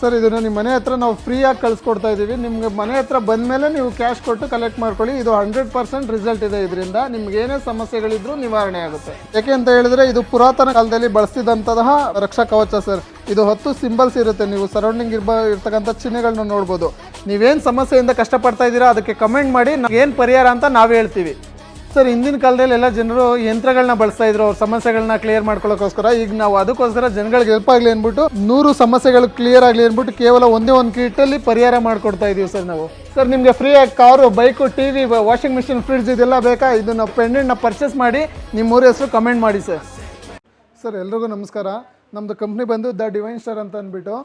Sir ಇದನ್ನು ನಿಮ್ಮ ಮನೆ ಹತ್ರ ನಾವು ಫ್ರೀಯಾಗಿ ಕಳಿಸ್ಕೊಡ್ತಾ ಇದ್ದೀವಿ. ನಿಮಗೆ ಮನೆ ಹತ್ರ ಬಂದ ಮೇಲೆ ನೀವು ಕ್ಯಾಶ್ ಕೊಟ್ಟು ಕಲೆಕ್ಟ್ ಮಾಡ್ಕೊಳ್ಳಿ. ಇದು 100% ರಿಸಲ್ಟ್ ಇದೆ. ಇದರಿಂದ ನಿಮ್ಗೆ ಏನೇ ಸಮಸ್ಯೆಗಳಿದ್ರೂ ನಿವಾರಣೆ ಆಗುತ್ತೆ. ಯಾಕೆ ಅಂತ ಹೇಳಿದ್ರೆ ಇದು ಪುರಾತನ ಕಾಲದಲ್ಲಿ ಬಳಸ್ತಿದ್ದಂತಹ ರಕ್ಷಾ ಕವಚ ಸರ್. ಇದು 10 ಸಿಂಬಲ್ಸ್ ಇರುತ್ತೆ. ನೀವು ಸರೌಂಡಿಂಗ್ ಇರ್ತಕ್ಕಂಥ ಚಿಹ್ನೆಗಳನ್ನ ನೋಡ್ಬೋದು. ನೀವೇನು ಸಮಸ್ಯೆಯಿಂದ ಕಷ್ಟಪಡ್ತಾ ಇದ್ದೀರಾ ಅದಕ್ಕೆ ಕಮೆಂಟ್ ಮಾಡಿ, ಏನು ಪರಿಹಾರ ಅಂತ ನಾವು ಹೇಳ್ತೀವಿ. ಸರ್ ಹಿಂದಿನ ಕಾಲದಲ್ಲಿ ಎಲ್ಲ ಜನರು ಯಂತ್ರಗಳನ್ನ ಬಳಸ್ತಾ ಇದ್ರು ಅವ್ರ ಸಮಸ್ಯೆಗಳನ್ನ ಕ್ಲಿಯರ್ ಮಾಡ್ಕೊಳ್ಳೋಕ್ಕೋಸ್ಕರ. ಈಗ ನಾವು ಅದಕ್ಕೋಸ್ಕರ ಜನಗಳಿಗೆ ಹೆಲ್ಪ್ ಆಗಲಿ ಅಂದ್ಬಿಟ್ಟು 100 ಸಮಸ್ಯೆಗಳು ಕ್ಲಿಯರ್ ಆಗಲಿ ಅಂದ್ಬಿಟ್ಟು ಕೇವಲ ಒಂದೇ ಒಂದು ಕಿಟ್ಟಲ್ಲಿ ಪರಿಹಾರ ಮಾಡಿಕೊಡ್ತಾ ಇದೀವಿ ಸರ್ ನಾವು. ಸರ್ ನಿಮಗೆ ಫ್ರೀಯಾಗಿ car, bike, TV, washing machine, fridge ಇದೆಲ್ಲ ಬೇಕಾ? ಇದನ್ನು ಪೆಂಡೆಂಟ್ನ ಪರ್ಚೇಸ್ ಮಾಡಿ ನಿಮ್ಮ ಊರ ಹೆಸರು ಕಮೆಂಟ್ ಮಾಡಿ ಸರ್. ಸರ್ ಎಲ್ರಿಗೂ ನಮಸ್ಕಾರ. ನಮ್ಮದು ಕಂಪ್ನಿ ಬಂದು ದ ಡಿವೈನ್ ಸ್ಟಾರ್ ಅಂತ ಅಂದ್ಬಿಟ್ಟು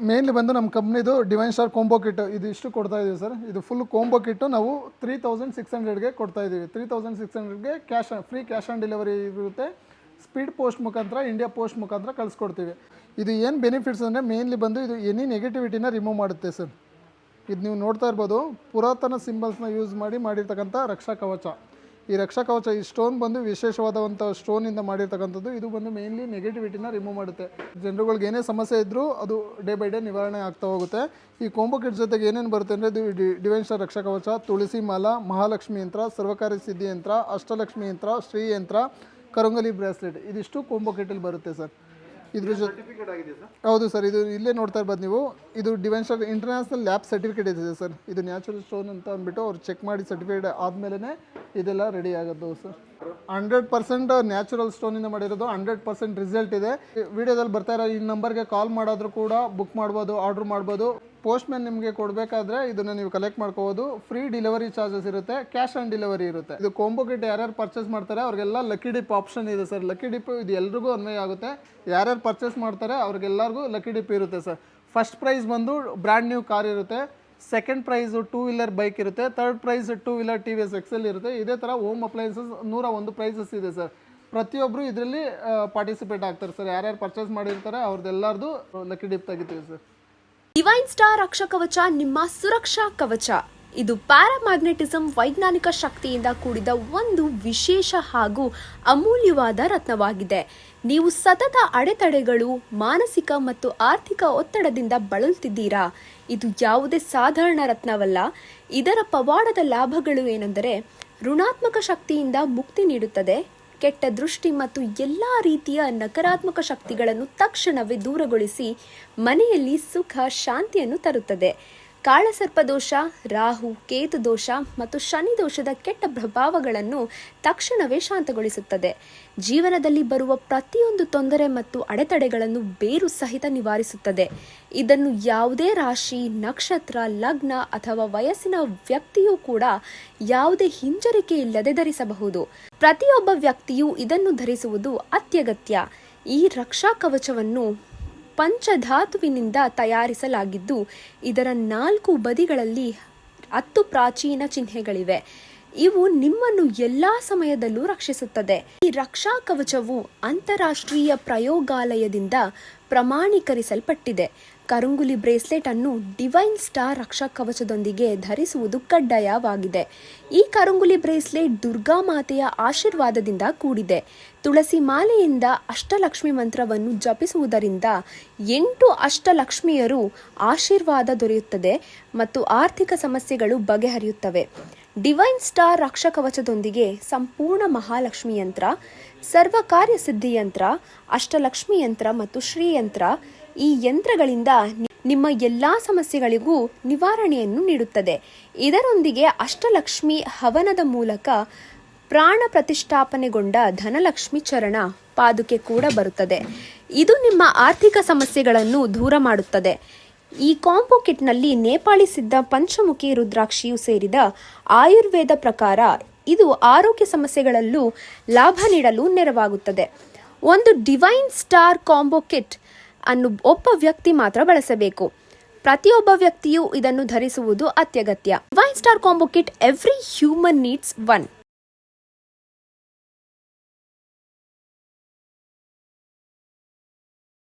ಮೇನ್ಲಿ ಬಂದು ನಮ್ಮ ಕಂಪ್ನಿದು ಡಿವೈನ್ ಸ್ಟಾರ್ ಕಾಂಬೋ ಕಿಟ್ ಇದು ಇಷ್ಟು ಕೊಡ್ತಾ ಇದ್ದೀವಿ ಸರ್. ಇದು ಫುಲ್ ಕಾಂಬೋ ಕಿಟ್ಟು ನಾವು 3600ಗೆ ಕೊಡ್ತಾ ಇದ್ದೀವಿ. 3600ಗೆ ಫ್ರೀ ಕ್ಯಾಶ್ ಆನ್ ಡೆಲಿವರಿ ಇರುತ್ತೆ. ಸ್ಪೀಡ್ ಪೋಸ್ಟ್ ಮುಖಾಂತರ, ಇಂಡಿಯಾ ಪೋಸ್ಟ್ ಮುಖಾಂತರ ಕಳಿಸ್ಕೊಡ್ತೀವಿ. ಇದು ಏನು ಬೆನಿಫಿಟ್ಸ್ ಅಂದರೆ ಮೇನ್ಲಿ ಬಂದು ಇದು ಎನಿ ನೆಗೆಟಿವಿಟಿನ ರಿಮೂವ್ ಮಾಡುತ್ತೆ ಸರ್. ಇದು ನೀವು ನೋಡ್ತಾ ಇರ್ಬೋದು, ಪುರಾತನ ಸಿಂಬಲ್ಸ್ನ ಯೂಸ್ ಮಾಡಿರ್ತಕ್ಕಂಥ ರಕ್ಷಾ ಕವಚ. ಈ ರಕ್ಷಾ ಕವಚ ಈ ಸ್ಟೋನ್ ಬಂದು ವಿಶೇಷವಾದಂಥ ಸ್ಟೋನಿಂದ ಮಾಡಿರ್ತಕ್ಕಂಥದ್ದು. ಇದು ಬಂದು ಮೇನ್ಲಿ ನೆಗೆಟಿವಿಟಿನ ರಿಮೂವ್ ಮಾಡುತ್ತೆ. ಜನರುಗಳಿಗೆ ಏನೇ ಸಮಸ್ಯೆ ಇದ್ದರೂ ಅದು ಡೇ ಬೈ ಡೇ ನಿವಾರಣೆ ಆಗ್ತಾ ಹೋಗುತ್ತೆ. ಈ ಕಾಂಬೋ ಕಿಟ್ ಜೊತೆಗೆ ಏನೇನು ಬರುತ್ತೆ ಅಂದರೆ ಇದು ಡಿವೈನ್ ಸ್ಟಾರ್ ರಕ್ಷಾ ಕವಚ, ತುಳಸಿ ಮಾಲಾ, ಮಹಾಲಕ್ಷ್ಮಿ ಯಂತ್ರ, ಸರ್ವಕಾರಿ ಸಿದ್ಧಿ ಯಂತ್ರ, ಅಷ್ಟಲಕ್ಷ್ಮಿ ಯಂತ್ರ, ಶ್ರೀ ಯಂತ್ರ, ಕರಂಗಲಿ ಬ್ರೇಸ್ಲೆಟ್ ಇದಿಷ್ಟು ಕಾಂಬೋ ಕಿಟ್ಟಲ್ಲಿ ಬರುತ್ತೆ ಸರ್. ಇದ್ರ ಜೊತೆ ಹೌದು ಸರ್. ಇದು ಇಲ್ಲೇ ನೋಡ್ತಾ ಇರ್ಬೋದು ನೀವು. ಇದು divine star international lab certificate ಇದೆ ಸರ್. ಇದು ನ್ಯಾಚುರಲ್ ಸ್ಟೋನ್ ಅಂತ ಅಂದ್ಬಿಟ್ಟು ಅವ್ರು ಚೆಕ್ ಮಾಡಿ ಸರ್ಟಿಫಿಕೇಟ್ ಆದಮೇಲೆ ಇದೆಲ್ಲ ರೆಡಿ ಆಗೋದು ಸರ್. 100% ನ್ಯಾಚುರಲ್ ಸ್ಟೋನಿಂದ ಮಾಡಿರೋದು. 100% ರಿಸಲ್ಟ್ ಇದೆ. ವಿಡಿಯೋದಲ್ಲಿ ಬರ್ತಾ ಇರೋ ಈ ನಂಬರ್ಗೆ ಕಾಲ್ ಮಾಡೋದ್ರೂ ಕೂಡ ಬುಕ್ ಮಾಡ್ಬೋದು, ಆರ್ಡ್ರ್ ಮಾಡ್ಬೋದು. ಪೋಸ್ಟ್ ಮ್ಯಾನ್ ನಿಮಗೆ ಕೊಡಬೇಕಾದ್ರೆ ಇದನ್ನು ನೀವು ಕಲೆಕ್ಟ್ ಮಾಡ್ಕೋಬೋದು. ಫ್ರೀ ಡೆಲಿವರಿ ಚಾರ್ಜಸ್ ಇರುತ್ತೆ, ಕ್ಯಾಶ್ ಆನ್ ಡೆಲಿವರಿ ಇರುತ್ತೆ. ಇದು ಕಾಂಬೋ ಕಿಟ್ ಯಾರ್ಯಾರು ಪರ್ಚೇಸ್ ಮಾಡ್ತಾರೆ ಅವ್ರಿಗೆಲ್ಲ ಲಕ್ಕಿ ಡಿಪ್ ಆಪ್ಷನ್ ಇದೆ ಸರ್. ಲಕ್ಕಿ ಡಿಪ್ ಇದು ಎಲ್ರಿಗೂ ಅನ್ವಯ ಆಗುತ್ತೆ. ಯಾರ್ಯಾರು ಪರ್ಚೇಸ್ ಮಾಡ್ತಾರೆ ಅವ್ರಿಗೆಲ್ಲರಿಗೂ ಲಕ್ಕಿ ಡಿಪ್ ಇರುತ್ತೆ ಸರ್. ಫಸ್ಟ್ ಪ್ರೈಸ್ ಬಂದು ಬ್ರ್ಯಾಂಡ್ ನ್ಯೂ ಕಾರ್ ಇರುತ್ತೆ. ಸೆಕೆಂಡ್ ಪ್ರೈಸು 2 ವೀಲರ್ ಬೈಕ್ ಇರುತ್ತೆ. Third prize 2 wheeler TVS XL ಇರುತ್ತೆ. ಇದೇ ಥರ ಹೋಮ್ ಅಪ್ಲೈನ್ಸಸ್ 101 ಪ್ರೈಸಸ್ ಇದೆ ಸರ್. ಪ್ರತಿಯೊಬ್ಬರು ಇದರಲ್ಲಿ ಪಾರ್ಟಿಸಿಪೇಟ್ ಆಗ್ತಾರೆ ಸರ್. ಯಾರ್ಯಾರು ಪರ್ಚೇಸ್ ಮಾಡಿರ್ತಾರೆ ಅವ್ರದ್ದೆಲ್ಲರದು ಲಕ್ಕಿ ಡಿಪ್ ತೆಗಿತೀವಿ ಸರ್. ಡಿವೈನ್ ಸ್ಟಾರ್ ರಕ್ಷಾ ಕವಚ ನಿಮ್ಮ ಸುರಕ್ಷಾ ಕವಚ. ಇದು ಪ್ಯಾರಾಮ್ಯಾಗ್ನೆಟಿಸಂ ವೈಜ್ಞಾನಿಕ ಶಕ್ತಿಯಿಂದ ಕೂಡಿದ ಒಂದು ವಿಶೇಷ ಹಾಗೂ ಅಮೂಲ್ಯವಾದ ರತ್ನವಾಗಿದೆ. ನೀವು ಸತತ ಅಡೆತಡೆಗಳು, ಮಾನಸಿಕ ಮತ್ತು ಆರ್ಥಿಕ ಒತ್ತಡದಿಂದ ಬಳಲುತ್ತಿದ್ದೀರಾ? ಇದು ಯಾವುದೇ ಸಾಧಾರಣ ರತ್ನವಲ್ಲ. ಇದರ ಪವಾಡದ ಲಾಭಗಳು ಏನೆಂದರೆ ಋಣಾತ್ಮಕ ಶಕ್ತಿಯಿಂದ ಮುಕ್ತಿ ನೀಡುತ್ತದೆ, ಕೆಟ್ಟ ದೃಷ್ಟಿ ಮತ್ತು ಎಲ್ಲ ರೀತಿಯ ನಕಾರಾತ್ಮಕ ಶಕ್ತಿಗಳನ್ನು ತಕ್ಷಣವೇ ದೂರಗೊಳಿಸಿ ಮನೆಯಲ್ಲಿ ಸುಖ ಶಾಂತಿಯನ್ನು ತರುತ್ತದೆ. ಕಾಳಸರ್ಪ ದೋಷ, ರಾಹು, ಕೇತು ದೋಷ ಮತ್ತು ಶನಿ ದೋಷದ ಕೆಟ್ಟ ಪ್ರಭಾವಗಳನ್ನು ತಕ್ಷಣವೇ ಶಾಂತಗೊಳಿಸುತ್ತದೆ. ಜೀವನದಲ್ಲಿ ಬರುವ ಪ್ರತಿಯೊಂದು ತೊಂದರೆ ಮತ್ತು ಅಡೆತಡೆಗಳನ್ನು ಬೇರು ಸಹಿತ ನಿವಾರಿಸುತ್ತದೆ. ಇದನ್ನು ಯಾವುದೇ ರಾಶಿ, ನಕ್ಷತ್ರ, ಲಗ್ನ ಅಥವಾ ವಯಸ್ಸಿನ ವ್ಯಕ್ತಿಯೂ ಕೂಡ ಯಾವುದೇ ಹಿಂಜರಿಕೆ ಇಲ್ಲದೆ ಧರಿಸಬಹುದು. ಪ್ರತಿಯೊಬ್ಬ ವ್ಯಕ್ತಿಯು ಇದನ್ನು ಧರಿಸುವುದು ಅತ್ಯಗತ್ಯ. ಈ ರಕ್ಷಾ ಕವಚವನ್ನು ಪಂಚಧಾತುವಿನಿಂದ ತಯಾರಿಸಲಾಗಿದ್ದು ಇದರ 4 ಬದಿಗಳಲ್ಲಿ 10 ಪ್ರಾಚೀನ ಚಿಹ್ನೆಗಳಿವೆ. ಇವು ನಿಮ್ಮನ್ನು ಎಲ್ಲಾ ಸಮಯದಲ್ಲೂ ರಕ್ಷಿಸುತ್ತದೆ. ಈ ರಕ್ಷಾ ಕವಚವು ಅಂತಾರಾಷ್ಟ್ರೀಯ ಪ್ರಯೋಗಾಲಯದಿಂದ ಪ್ರಮಾಣೀಕರಿಸಲ್ಪಟ್ಟಿದೆ. ಕರಂಗುಲಿ ಬ್ರೇಸ್ಲೆಟ್ ಅನ್ನು ಡಿವೈನ್ ಸ್ಟಾರ್ ರಕ್ಷಾ ಕವಚದೊಂದಿಗೆ ಧರಿಸುವುದು ಕಡ್ಡಾಯವಾಗಿದೆ. ಈ ಕರಂಗುಲಿ ಬ್ರೇಸ್ಲೆಟ್ ದುರ್ಗಾ ಮಾತೆಯ ಆಶೀರ್ವಾದದಿಂದ ಕೂಡಿದೆ. ತುಳಸಿ ಮಾಲೆಯಿಂದ ಅಷ್ಟಲಕ್ಷ್ಮಿ ಮಂತ್ರವನ್ನು ಜಪಿಸುವುದರಿಂದ 8 ಅಷ್ಟಲಕ್ಷ್ಮಿಯರು ಆಶೀರ್ವಾದ ದೊರೆಯುತ್ತದೆ ಮತ್ತು ಆರ್ಥಿಕ ಸಮಸ್ಯೆಗಳು ಬಗೆಹರಿಯುತ್ತವೆ. ಡಿವೈನ್ ಸ್ಟಾರ್ ರಕ್ಷಾ ಕವಚದೊಂದಿಗೆ ಸಂಪೂರ್ಣ ಮಹಾಲಕ್ಷ್ಮಿ ಯಂತ್ರ, ಸರ್ವಕಾರ್ಯ ಸಿದ್ಧಿ ಯಂತ್ರ, ಅಷ್ಟಲಕ್ಷ್ಮಿ ಯಂತ್ರ ಮತ್ತು ಶ್ರೀ ಯಂತ್ರ, ಈ ಯಂತ್ರಗಳಿಂದ ನಿಮ್ಮ ಎಲ್ಲಾ ಸಮಸ್ಯೆಗಳಿಗೂ ನಿವಾರಣೆಯನ್ನು ನೀಡುತ್ತದೆ. ಇದರೊಂದಿಗೆ ಅಷ್ಟಲಕ್ಷ್ಮಿ ಹವನದ ಮೂಲಕ ಪ್ರಾಣ ಪ್ರತಿಷ್ಠಾಪನೆಗೊಂಡ ಧನಲಕ್ಷ್ಮಿ ಚರಣ ಪಾದುಕೆ ಕೂಡ ಬರುತ್ತದೆ. ಇದು ನಿಮ್ಮ ಆರ್ಥಿಕ ಸಮಸ್ಯೆಗಳನ್ನು ದೂರ ಮಾಡುತ್ತದೆ. ಈ ಕಾಂಬೋ ಕಿಟ್ನಲ್ಲಿ ನೇಪಾಳಿ ಸಿದ್ಧ ಪಂಚಮುಖಿ ರುದ್ರಾಕ್ಷಿಯು ಸೇರಿದ ಆಯುರ್ವೇದ ಪ್ರಕಾರ ಇದು ಆರೋಗ್ಯ ಸಮಸ್ಯೆಗಳಲ್ಲೂ ಲಾಭ ನೀಡಲು ನೆರವಾಗುತ್ತದೆ. ಒಂದು ಡಿವೈನ್ ಸ್ಟಾರ್ ಕಾಂಬೋ ಕಿಟ್ ಅನ್ನು ಒಬ್ಬ ವ್ಯಕ್ತಿ ಮಾತ್ರ ಬಳಸಬೇಕು. ಪ್ರತಿಯೊಬ್ಬ ವ್ಯಕ್ತಿಯು ಇದನ್ನು ಧರಿಸುವುದು ಅತ್ಯಗತ್ಯ. Divine star combo kit every human needs one.